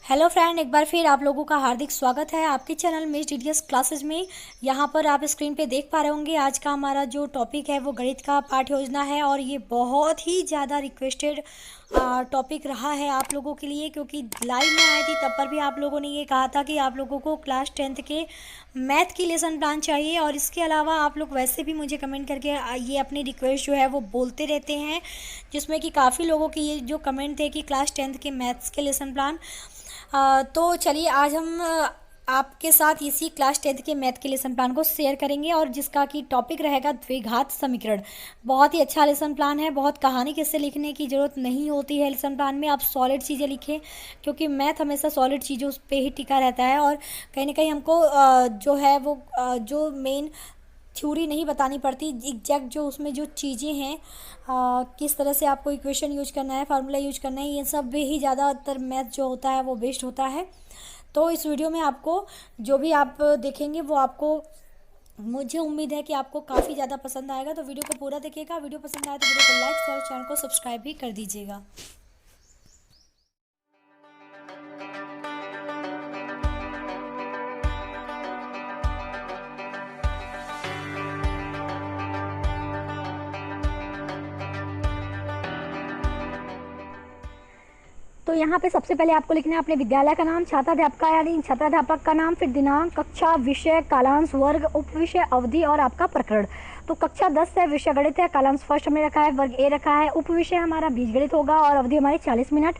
Hello friend, एक बार फिर आप लोगों का हार्दिक स्वागत है आपके चैनल मिस डीडीएस क्लासेस में। यहाँ पर आप स्क्रीन पे देख पा रहे होंगे आज का हमारा जो टॉपिक है वो गणित का पाठ्य योजना है। और ये बहुत ही ज़्यादा रिक्वेस्टेड टॉपिक रहा है आप लोगों के लिए, क्योंकि लाइव में आई थी तब पर भी आप लोगों ने ये कहा था कि आप लोगों को क्लास 10th के मैथ की लेसन प्लान चाहिए। और इसके अलावा आप लोग वैसे भी मुझे कमेंट करके ये अपनी रिक्वेस्ट जो है वो बोलते रहते हैं, जिसमें कि काफ़ी लोगों की ये जो कमेंट थे कि क्लास 10th के मैथ्स के लेसन प्लान। तो चलिए आज हम आपके साथ इसी क्लास 10th के मैथ के लेसन प्लान को शेयर करेंगे, और जिसका कि टॉपिक रहेगा द्विघात समीकरण। बहुत ही अच्छा लेसन प्लान है, बहुत कहानी किससे लिखने की ज़रूरत नहीं होती है लेसन प्लान में। आप सॉलिड चीज़ें लिखें, क्योंकि मैथ हमेशा सॉलिड चीज़ों पे ही टिका रहता है। और कहीं ना कहीं हमको जो है वो जो मेन थ्योरी नहीं बतानी पड़ती, एग्जैक्ट जो उसमें जो चीज़ें हैं, किस तरह से आपको इक्वेशन यूज करना है, फार्मूला यूज करना है, ये सब भी ही ज़्यादातर मैथ जो होता है वो बेस्ड होता है। तो इस वीडियो में आपको जो भी आप देखेंगे वो आपको, मुझे उम्मीद है कि आपको काफ़ी ज़्यादा पसंद आएगा। तो वीडियो को पूरा देखिएगा। वीडियो पसंद आए तो वीडियो को लाइक शेयर, चैनल को सब्सक्राइब भी कर दीजिएगा। तो यहाँ पे सबसे पहले आपको लिखना है अपने विद्यालय का नाम, छात्राध्यापक यानी छात्राध्यापक का नाम, फिर दिनांक, कक्षा, विषय, कालांश, वर्ग, उप विषय, अवधि और आपका प्रकरण। तो कक्षा 10 है, विषय गणित है, कालांश फर्स्ट हमने रखा है, वर्ग ए रखा है, उप विषय हमारा बीजगणित होगा और अवधि हमारी 40 मिनट।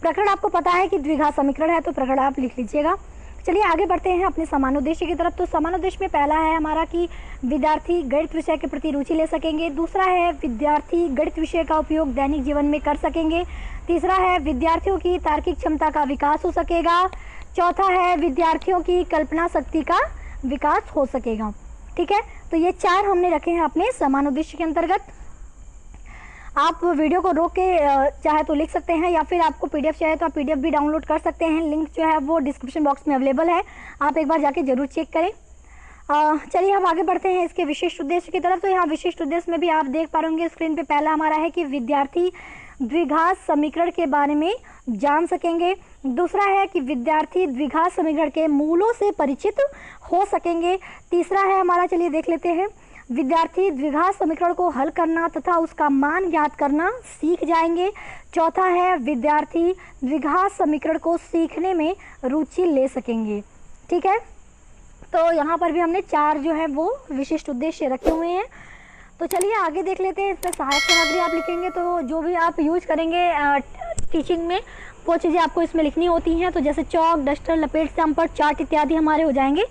प्रकरण आपको पता है कि द्विघात समीकरण है, तो प्रकरण आप लिख लीजिएगा। चलिए आगे बढ़ते हैं अपने समानोद्देश्य की तरफ। तो समानोद्देश्य में पहला है हमारा कि विद्यार्थी गणित विषय के प्रति रुचि ले सकेंगे। दूसरा है विद्यार्थी गणित विषय का उपयोग दैनिक जीवन में कर सकेंगे। तीसरा है विद्यार्थियों की तार्किक क्षमता का विकास हो सकेगा। चौथा है विद्यार्थियों की कल्पना शक्ति का विकास हो सकेगा। ठीक है, तो ये 4 हमने रखे हैं अपने समानोद्देश्य के अंतर्गत। आप वीडियो को रोक के चाहे तो लिख सकते हैं, या फिर आपको पीडीएफ चाहिए तो आप पीडीएफ भी डाउनलोड कर सकते हैं। लिंक जो है वो डिस्क्रिप्शन बॉक्स में अवेलेबल है, आप एक बार जाके जरूर चेक करें। चलिए हम आगे बढ़ते हैं इसके विशिष्ट उद्देश्य की तरफ। तो यहाँ विशिष्ट उद्देश्य में भी आप देख पा रहे स्क्रीन पे, पहला हमारा है कि विद्यार्थी द्विघात समीकरण के बारे में जान सकेंगे। दूसरा है कि विद्यार्थी द्विघात समीकरण के मूलों से परिचित हो सकेंगे। तीसरा है हमारा, चलिए देख लेते हैं, विद्यार्थी द्विघात समीकरण को हल करना तथा उसका मान ज्ञात करना सीख जाएंगे। चौथा है विद्यार्थी द्विघात समीकरण को सीखने में रुचि ले सकेंगे। ठीक है, तो यहाँ पर भी हमने 4 जो है वो विशिष्ट उद्देश्य रखे हुए हैं। तो चलिए आगे देख लेते हैं। इसमें सहायक सामग्री आप लिखेंगे, तो जो भी आप यूज करेंगे टीचिंग में वो चीज़ें आपको इसमें लिखनी होती हैं। तो जैसे चौक, डस्टर, लपेट, स्टैम्पर, चार्ट इत्यादि हमारे हो जाएंगे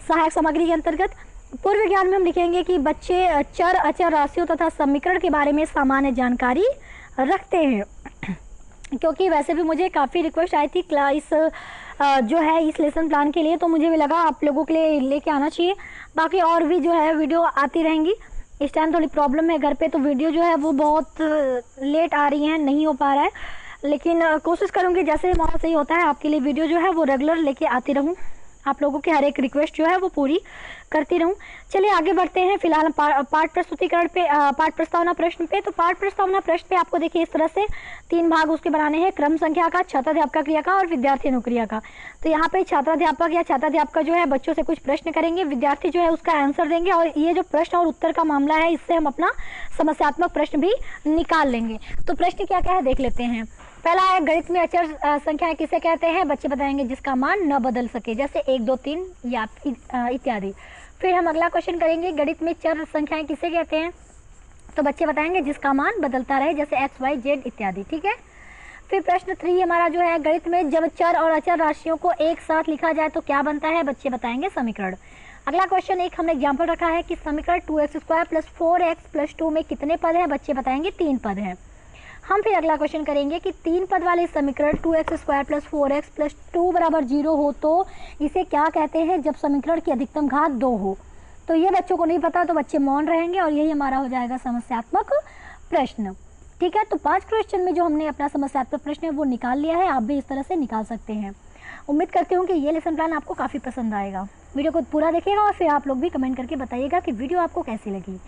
सहायक सामग्री के अंतर्गत। पूर्व विज्ञान में हम लिखेंगे कि बच्चे चर, अचर, राशियों तथा समीकरण के बारे में सामान्य जानकारी रखते हैं। क्योंकि वैसे भी मुझे काफ़ी रिक्वेस्ट आई थी क्लास जो है इस लेसन प्लान के लिए, तो मुझे भी लगा आप लोगों के लिए लेके आना चाहिए। बाकी और भी जो है वीडियो आती रहेंगी। इस टाइम थोड़ी प्रॉब्लम है घर पे, तो वीडियो जो है वो बहुत लेट आ रही है, नहीं हो पा रहा है, लेकिन कोशिश करूँगी जैसे वहाँ से ही होता है आपके लिए वीडियो जो है वो रेगुलर लेके आती रहूँ। आप लोगों की हर एक रिक्वेस्ट जो है वो पूरी करती रहूँ। चलिए आगे बढ़ते हैं। फिलहाल हम पाठ प्रस्तुतिकरण पे, पाठ प्रस्तावना प्रश्न पे। तो पाठ प्रस्तावना प्रश्न पे आपको देखिए इस तरह से 3 भाग उसके बनाने हैं, क्रम संख्या का, छात्राध्यापक क्रिया का और विद्यार्थी अनुक्रिया का। तो यहाँ पे छात्राध्यापक या छात्राध्यापक जो है बच्चों से कुछ प्रश्न करेंगे, विद्यार्थी जो है उसका आंसर देंगे, और ये जो प्रश्न और उत्तर का मामला है इससे हम अपना समस्यात्मक प्रश्न भी निकाल लेंगे। तो प्रश्न क्या क्या है देख लेते हैं। पहला है गणित में अचर संख्याएं किसे कहते हैं, बच्चे बताएंगे जिसका मान न बदल सके, जैसे 1, 2, 3 या इत्यादि। फिर हम अगला क्वेश्चन करेंगे, गणित में चर संख्याएं किसे कहते हैं, तो बच्चे बताएंगे जिसका मान बदलता रहे, जैसे x, y, z इत्यादि। ठीक है, फिर प्रश्न 3 हमारा जो है, गणित में जब चर और अचर राशियों को एक साथ लिखा जाए तो क्या बनता है, बच्चे बताएंगे समीकरण। अगला क्वेश्चन 1 हमने एग्जाम्पल रखा है कि समीकरण 2x² + 4x + 2 में कितने पद हैं, बच्चे बताएंगे 3 पद हैं। हम फिर अगला क्वेश्चन करेंगे कि 3 पद वाले समीकरण 2x² + 4x + 2 = 0 हो तो इसे क्या कहते हैं जब समीकरण की अधिकतम घात 2 हो। तो ये बच्चों को नहीं पता, तो बच्चे मौन रहेंगे और यही हमारा हो जाएगा समस्यात्मक प्रश्न। ठीक है, तो 5 क्वेश्चन में जो हमने अपना समस्यात्मक प्रश्न है वो निकाल लिया है, आप भी इस तरह से निकाल सकते हैं। उम्मीद करती हूँ कि ये लेसन प्लान आपको काफ़ी पसंद आएगा। वीडियो को पूरा देखिएगा और फिर आप लोग भी कमेंट करके बताइएगा कि वीडियो आपको कैसी लगी।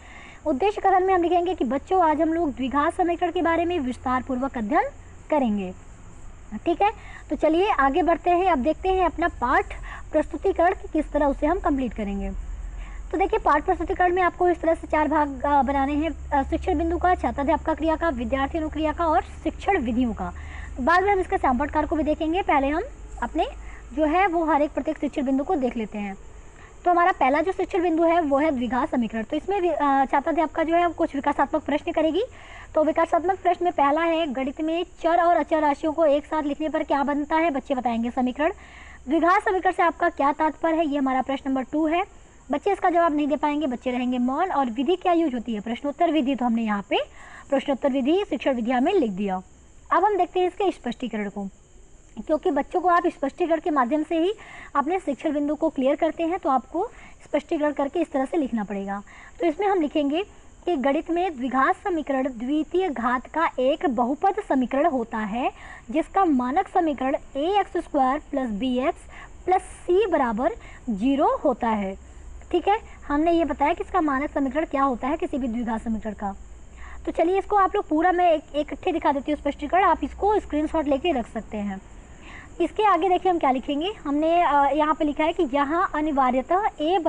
उद्देश्य कथन में हम लिखेंगे कि बच्चों आज हम लोग द्विघात समीकरण के बारे में विस्तार पूर्वक अध्ययन करेंगे। ठीक है, तो चलिए आगे बढ़ते हैं। अब देखते हैं अपना पाठ प्रस्तुतिकरण कि किस तरह उसे हम कंप्लीट करेंगे। तो देखिए, पाठ प्रस्तुतिकरण में आपको इस तरह से 4 भाग बनाने हैं, शिक्षण बिंदु का, छात्राध्यापक क्रिया का, विद्यार्थी अनुक्रिया का और शिक्षण विधियों का। बाद में हम इसका सैंपल को भी देखेंगे। पहले हम अपने जो है वो हर एक प्रत्येक शिक्षण बिंदु को देख लेते हैं। तो हमारा पहला जो शिक्षण बिंदु है वो है द्विघात समीकरण। तो इसमें छात्राध्यापक जो है कुछ विकासात्मक प्रश्न करेगी। तो विकासात्मक प्रश्न में पहला है, गणित में चर और अचर राशियों को एक साथ लिखने पर क्या बनता है, बच्चे बताएंगे समीकरण। द्विघात समीकरण से आपका क्या तात्पर्य है, ये हमारा प्रश्न नंबर 2 है। बच्चे इसका जवाब नहीं दे पाएंगे, बच्चे रहेंगे मौन। और विधि क्या यूज होती है, प्रश्नोत्तर विधि। तो हमने यहाँ पे प्रश्नोत्तर विधि शिक्षण विद्या में लिख दिया। अब हम देखते हैं इसके स्पष्टीकरण को, क्योंकि बच्चों को आप स्पष्टीकरण के माध्यम से ही अपने शिक्षण बिंदु को क्लियर करते हैं, तो आपको स्पष्टीकरण करके इस तरह से लिखना पड़ेगा। तो इसमें हम लिखेंगे कि गणित में द्विघात समीकरण द्वितीय घात का एक बहुपद समीकरण होता है, जिसका मानक समीकरण ax² + bx + c = 0 होता है। ठीक है, हमने ये बताया कि इसका मानक समीकरण क्या होता है किसी भी द्विघात समीकरण का। तो चलिए इसको आप लोग पूरा मैं इकट्ठे दिखा देती हूँ स्पष्टीकरण, आप इसको स्क्रीनशॉट लेके रख सकते हैं। इसके आगे देखिए हम क्या लिखेंगे। हमने यहाँ पे लिखा है कि यहाँ अनिवार्यतः a ≠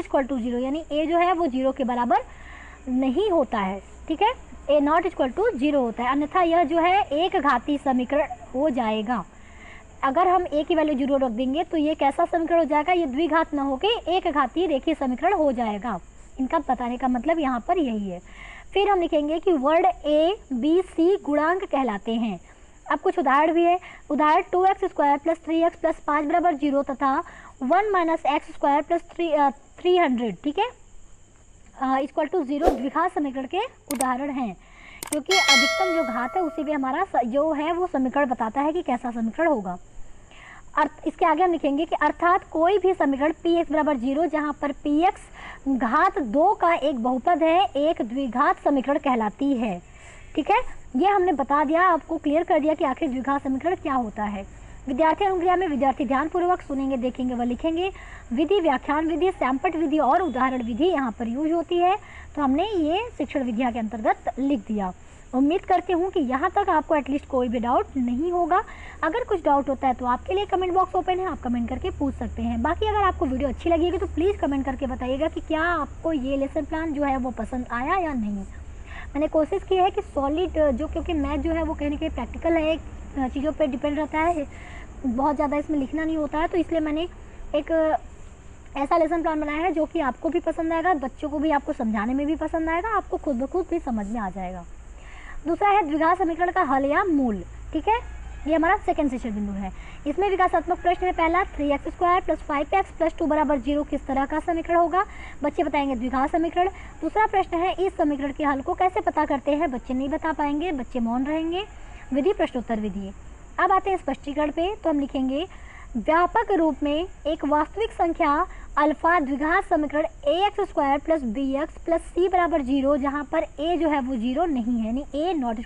0, यानी a जो है वो 0 के बराबर नहीं होता है। ठीक है, a ≠ 0 होता है, अन्यथा यह जो है एक घाती समीकरण हो जाएगा। अगर हम a की वैल्यू 0 रख देंगे तो ये कैसा समीकरण हो जाएगा, ये द्विघात न होके एक घाती रेखीय समीकरण हो जाएगा। इनका बताने का मतलब यहाँ पर यही है। फिर हम लिखेंगे कि वर्ड a, b, c गुणांक कहलाते हैं। अब कुछ उदाहरण भी है। उदाहरण 2x² + 3x + 5 = 0 तथा 1 - x² + 300, ठीक है, = 0 द्विघात समीकरण के उदाहरण हैं, क्योंकि अधिकतम जो घात है उसी भी हमारा जो है वो समीकरण बताता है कि कैसा समीकरण होगा। इसके आगे हम लिखेंगे कि अर्थात कोई भी समीकरण px = 0 जहाँ पर px घात 2 का एक बहुपद है, एक द्विघात समीकरण कहलाती है। ठीक है, ये हमने बता दिया, आपको क्लियर कर दिया कि आखिर द्विघात समीकरण क्या होता है। विद्यार्थी अनुक्रिया में विद्यार्थी ध्यानपूर्वक सुनेंगे, देखेंगे व लिखेंगे। विधि, व्याख्यान विधि, सैंपट विधि और उदाहरण विधि यहाँ पर यूज होती है। तो हमने ये शिक्षण विद्या के अंतर्गत लिख दिया। उम्मीद करती हूँ कि यहाँ तक आपको एटलीस्ट कोई भी डाउट नहीं होगा। अगर कुछ डाउट होता है तो आपके लिए कमेंट बॉक्स ओपन है, आप कमेंट करके पूछ सकते हैं। बाकी अगर आपको वीडियो अच्छी लगेगी तो प्लीज़ कमेंट करके बताइएगा कि क्या आपको ये लेसन प्लान जो है वो पसंद आया या नहीं। मैंने कोशिश की है कि सॉलिड जो, क्योंकि मैथ जो है वो कहीं ना कहीं प्रैक्टिकल है, चीज़ों पे डिपेंड रहता है, बहुत ज़्यादा इसमें लिखना नहीं होता है, तो इसलिए मैंने एक ऐसा लेसन प्लान बनाया है जो कि आपको भी पसंद आएगा, बच्चों को भी आपको समझाने में भी पसंद आएगा, आपको खुद ब खुद भी समझ में आ जाएगा। दूसरा है द्विघात समीकरण का हल या मूल। ठीक है, ये हमारा सेकंड शिक्षण बिंदु है। इसमें विकासात्मक प्रश्न है पहला, 3x² + 5x + 2 = 0 किस तरह का समीकरण होगा, बच्चे बताएंगे द्विघात समीकरण। दूसरा प्रश्न है, इस समीकरण के हल को कैसे पता करते हैं, बच्चे नहीं बता पाएंगे, बच्चे मौन रहेंगे। विधि, प्रश्नोत्तर विधि। अब आते हैं स्पष्टीकरण पे। तो हम लिखेंगे व्यापक रूप में एक वास्तविक संख्या अल्फा द्विघात समीकरण ax² + bx + c = 0 जहाँ पर a जो है वो 0 नहीं है, यानी a ≠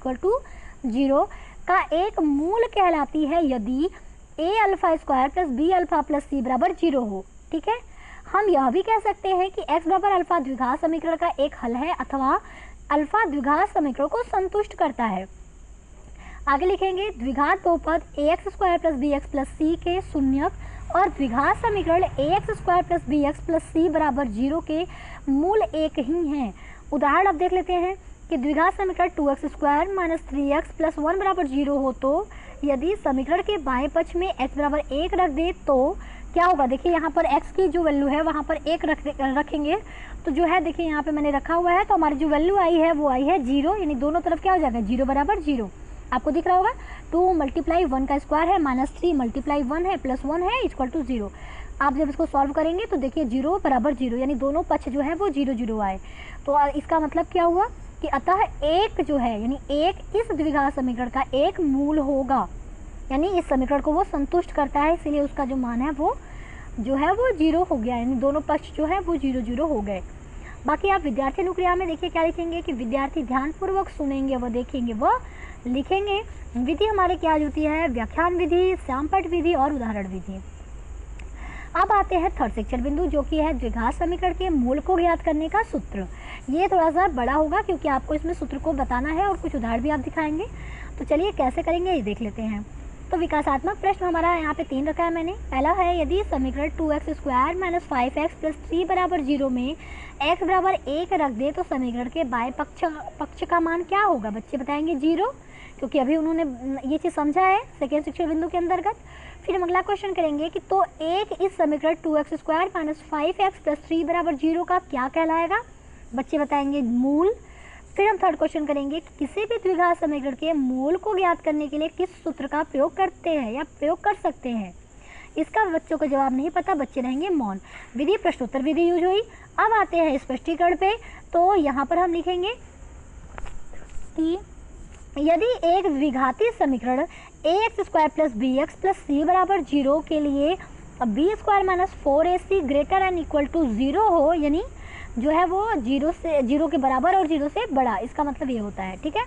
0 का एक मूल कहलाती है यदि a² + b + c = 0 हो। ठीक है, हम यह भी कह सकते हैं कि x = अल्फा द्विघात समीकरण का एक हल है अथवा अल्फा द्विघात समीकरण को संतुष्ट करता है। आगे लिखेंगे द्विघात बहुपद ax² + bx + c के शून्यक और द्विघात समीकरण ax² + bx + c = 0 के मूल एक ही हैं। उदाहरण अब देख लेते हैं कि द्विघात समीकरण 2x² - 3x + 1 = 0 हो तो यदि समीकरण के बाएं पक्ष में x = 1 रख दे तो क्या होगा। देखिए यहाँ पर x की जो वैल्यू है वहाँ पर 1 रखेंगे तो जो है देखिए यहाँ पे मैंने रखा हुआ है, तो हमारी जो वैल्यू आई है वो आई है 0, यानी दोनों तरफ क्या हो जाएगा 0 = 0। आपको दिख रहा होगा 2 × 1 का स्क्वायर है -3 × 1 है +1 है = 0। आप जब इसको सॉल्व करेंगे तो देखिए 0 = 0, यानी दोनों पक्ष जो है वो 0 0 आए। तो इसका मतलब क्या हुआ कि अतः एक जो है यानी एक इस द्विघात समीकरण का एक मूल होगा, यानी इस समीकरण को वो संतुष्ट करता है, इसीलिए उसका जो मान है वो जो है वो 0 हो गया, यानी दोनों पक्ष जो है वो 0 0 हो गए। बाकी आप विद्यार्थी अनुक्रिया में देखिए क्या लिखेंगे कि विद्यार्थी ध्यानपूर्वक सुनेंगे व देखेंगे व लिखेंगे। विधि हमारे क्या होती है, व्याख्यान विधि, सैंपट विधि और उदाहरण विधि। अब आते हैं थर्ड शिक्षण बिंदु जो कि है द्विघात समीकरण के मूल को ज्ञात करने का सूत्र। ये थोड़ा सा बड़ा होगा क्योंकि आपको इसमें सूत्र को बताना है और कुछ उदाहरण भी आप दिखाएंगे। तो चलिए कैसे करेंगे ये देख लेते हैं। तो विकासात्मक प्रश्न हमारा यहाँ पे 3 रखा है मैंने। पहला है, यदि समीकरण 2x² - 5x + 3 = 0 में x बराबर 1 रख दे तो समीकरण के बाएं पक्ष का मान क्या होगा? बच्चे बताएंगे 0, क्योंकि अभी उन्होंने ये चीज़ समझा है सेकेंड शिक्षण बिंदु के अंतर्गत। फिर हम अगला क्वेश्चन करेंगे कि तो एक इस समीकरण 2x² - 5x + 3 = 0 का क्या कहलाएगा? बच्चे बताएंगे मूल। फिर हम थर्ड क्वेश्चन करेंगे कि किसी भी द्विघात समीकरण के मूल को ज्ञात करने के लिए किस सूत्र का प्रयोग करते हैं या प्रयोग कर सकते हैं? इसका बच्चों को जवाब नहीं पता, बच्चे रहेंगे मौन। विधि प्रश्नोत्तर विधि यूज हुई। अब आते हैं स्पष्टीकरण पे। तो यहाँ पर हम लिखेंगे कि यदि एक द्विघाती समीकरण ax² + bx + c = 0 के लिए b² - 4ac ≥ 0 हो, यानी जो है वो 0 के बराबर और 0 से बड़ा, इसका मतलब ये होता है। ठीक है,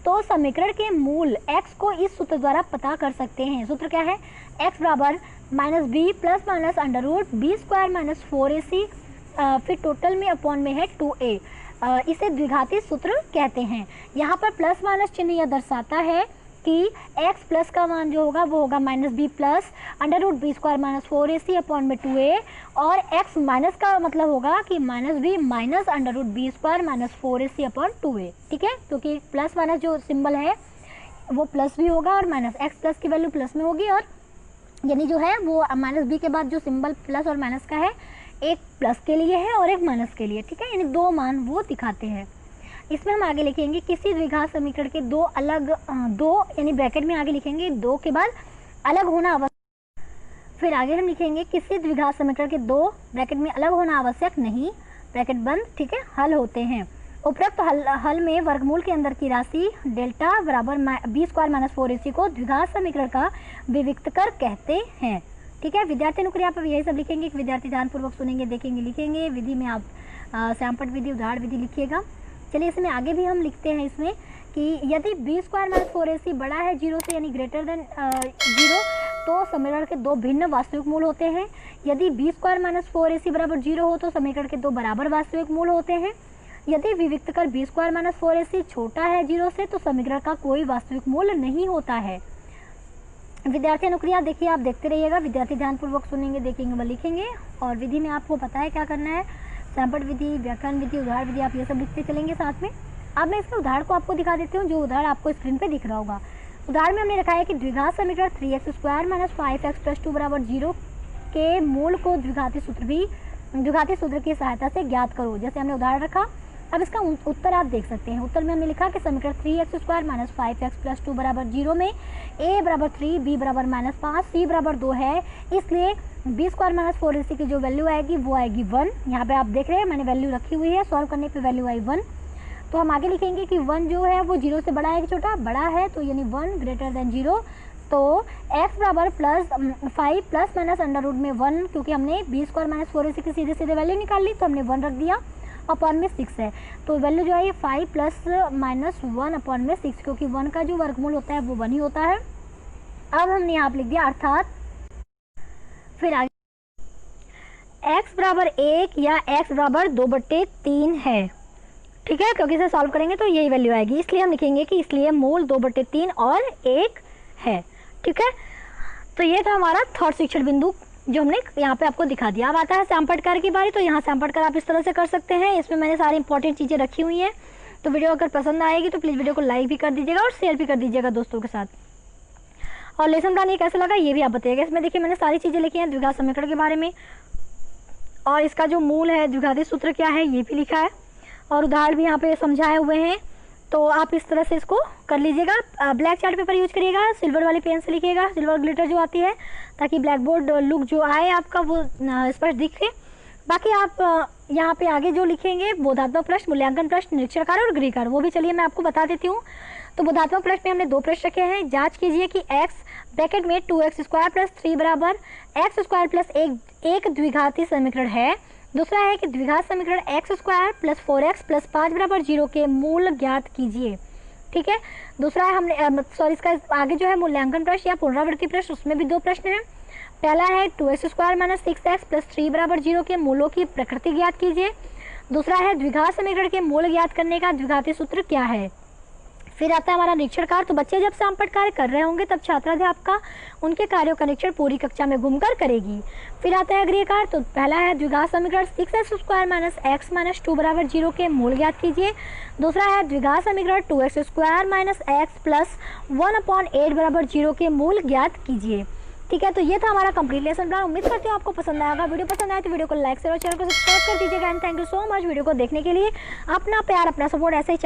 तो समीकरण के मूल x को इस सूत्र द्वारा पता कर सकते हैं। सूत्र क्या है? x बराबर -b + √b² - 4ac, फिर टोटल में अपॉन में है 2a। इसे द्विघाती सूत्र कहते हैं। यहाँ पर प्लस माइनस चिन्ह यह दर्शाता है कि x प्लस का मान जो होगा वो होगा -b + √b² - 4ac अपॉन में 2a, और x माइनस का मतलब होगा कि -b - √b² - 4ac upon 2a। ठीक है, क्योंकि प्लस माइनस जो सिंबल है वो प्लस भी होगा और माइनस, x प्लस की वैल्यू प्लस में होगी, और यानी जो है वो -b के बाद जो सिंबल प्लस और माइनस का है, एक प्लस के लिए है और एक माइनस के लिए। ठीक है, यानी दो मान वो दिखाते हैं। इसमें हम आगे लिखेंगे किसी द्विघात समीकरण के दो यानी ब्रैकेट में आगे लिखेंगे 2 के बाद अलग होना आवश्यक। फिर आगे हम लिखेंगे किसी द्विघात समीकरण के 2 ब्रैकेट में अलग होना आवश्यक नहीं, ब्रैकेट बंद। ठीक है, हल होते हैं। उपरोक्त हल में वर्गमूल के अंदर की राशि डेल्टा बराबर b² - 4ac को द्विघात समीकरण का विविक्तकर कहते हैं। ठीक है, विद्यार्थी अनुक्रिया यहाँ पर यही सब लिखेंगे। विद्यार्थी ध्यानपूर्वक सुनेंगे, देखेंगे, लिखेंगे। विधि में आप सैंपट विधि, उदाहरण विधि लिखिएगा। चलिए इसमें आगे भी हम लिखते हैं इसमें कि यदि b² - 4ac बड़ा है 0 से, यानी ग्रेटर देन 0, तो समीकरण के 2 भिन्न वास्तविक मूल होते हैं। यदि b² - 4ac बराबर 0 हो तो समीकरण के 2 बराबर वास्तविक मूल होते हैं। यदि विविक्तकर b² - 4ac छोटा है 0 से तो समीकरण का कोई वास्तविक मूल नहीं होता है। विद्यार्थी अनुक्रिया देखिए, आप देखते रहिएगा। विद्यार्थी ध्यानपूर्वक सुनेंगे, देखेंगे व लिखेंगे। और विधि में आपको पता है क्या करना है, सैंपट विधि, व्याकरण विधि, उदाहरण विधि, आप ये सब लिखते चलेंगे साथ में। अब मैं इसके उदाहरण को आपको दिखा देती हूँ, जो उदाहरण आपको स्क्रीन पे दिख रहा होगा। उदाहरण में हमने रखा है कि द्विघात समीकरण 3x² - 5x + 2 = 0 के मूल को द्विघाती सूत्र की सहायता से ज्ञात करो। जैसे हमने उदाहरण रखा, अब इसका उत्तर आप देख सकते हैं। उत्तर में हमने लिखा कि समीकरण 3x² - 5x + 2 = 0 में a बराबर 3, b बराबर -5, c बराबर 2 है। इसलिए b² - 4ac की जो वैल्यू आएगी वो आएगी 1। यहाँ पे आप देख रहे हैं मैंने वैल्यू रखी हुई है, सॉल्व करने पे वैल्यू आई 1। तो हम आगे लिखेंगे कि 1 जो है वो 0 से बड़ा है कि छोटा? बड़ा है, तो यानी 1 ग्रेटर देन 0। तो x बराबर +5 ± अंडर रूट में 1, क्योंकि हमने b² - 4ac की सीधे सीधे वैल्यू निकाल ली तो हमने 1 रख दिया, अपॉन में 6 है। तो वैल्यू जो है ये 5 ± 1 अपॉन में 6, क्योंकि 1 का जो वर्गमूल होता है वो 1 ही होता है। अब हमने यहाँ पे लिख दिया अर्थात, फिर आगे x बराबर 1 या x बराबर 2/3 है। ठीक है, क्योंकि इसे सॉल्व करेंगे तो यही वैल्यू आएगी, इसलिए हम लिखेंगे कि इसलिए मूल 2/3 और 1 है। ठीक है, तो ये था हमारा थर्ड शिक्षण बिंदु जो हमने यहाँ पे आपको दिखा दिया। अब आता है सैंपट कार्य की बारी। तो यहाँ सैंपट कार्य आप इस तरह से कर सकते हैं। इसमें मैंने सारी इंपॉर्टेंट चीज़ें रखी हुई हैं। तो वीडियो अगर पसंद आएगी तो प्लीज़ वीडियो को लाइक भी कर दीजिएगा और शेयर भी कर दीजिएगा दोस्तों के साथ। और लेसन प्लान ये कैसा लगा ये भी आप बताइएगा। इसमें देखिए मैंने सारी चीज़ें लिखी हैं द्विघात समीकरण के बारे में, और इसका जो मूल है द्विघाती सूत्र क्या है ये भी लिखा है, और उदाहरण भी यहाँ पे समझाए हुए हैं। तो आप इस तरह से इसको कर लीजिएगा। ब्लैक चार्ट पेपर यूज करिएगा, सिल्वर वाली पेन से लिखिएगा, सिल्वर ग्लिटर जो आती है, ताकि ब्लैक बोर्ड लुक जो आए आपका वो स्पष्ट दिखे। बाकी आप यहाँ पे आगे जो लिखेंगे बोधात्मक प्रश्न, मूल्यांकन प्रश्न, निरीक्षण कार्य और गृह कार्य, वो भी चलिए मैं आपको बता देती हूँ। तो बोधात्मक प्रश्न में हमने 2 प्रश्न रखे हैं। जांच कीजिए कि x ब्रैकेट में 2x² + 3 बराबर x² + 1 द्विघाती समीकरण है। दूसरा है कि द्विघात समीकरण x² + 4x + 5 बराबर 0 के मूल ज्ञात कीजिए। ठीक है, दूसरा है हमने इसका आगे जो है मूल्यांकन प्रश्न या पुनरावृत्ति प्रश्न, उसमें भी 2 प्रश्न हैं। पहला है 2x² - 6x + 3 बराबर 0 के मूलों की प्रकृति ज्ञात कीजिए। दूसरा है द्विघात समीकरण के मूल ज्ञात करने का द्विघाती सूत्र क्या है। फिर आता है हमारा निरीक्षण कार्य। तो बच्चे जब सामपट कार्य कर रहे होंगे तब छात्राध्यापिका उनके कार्यों का निरीक्षण पूरी कक्षा में घूमकर करेगी। फिर आता है गृह कार्य। तो पहला है द्विघात समीकरण 6x² - x - 2 = 0 के मूल ज्ञात कीजिए। दूसरा है द्विघात समीकरण 2x² - x + 1/8 = 0 के मूल ज्ञात कीजिए। ठीक है, तो ये था हमारा कंप्लीट लेसन प्लान। उम्मीद करती हूँ आपको पसंद आएगा। वीडियो पसंद आए तो वीडियो को लाइक शेयर और चैनल को सब्सक्राइब कर दीजिएगा। And thank you so much video को देखने के लिए। अपना प्यार, अपना सपोर्ट ऐसे ही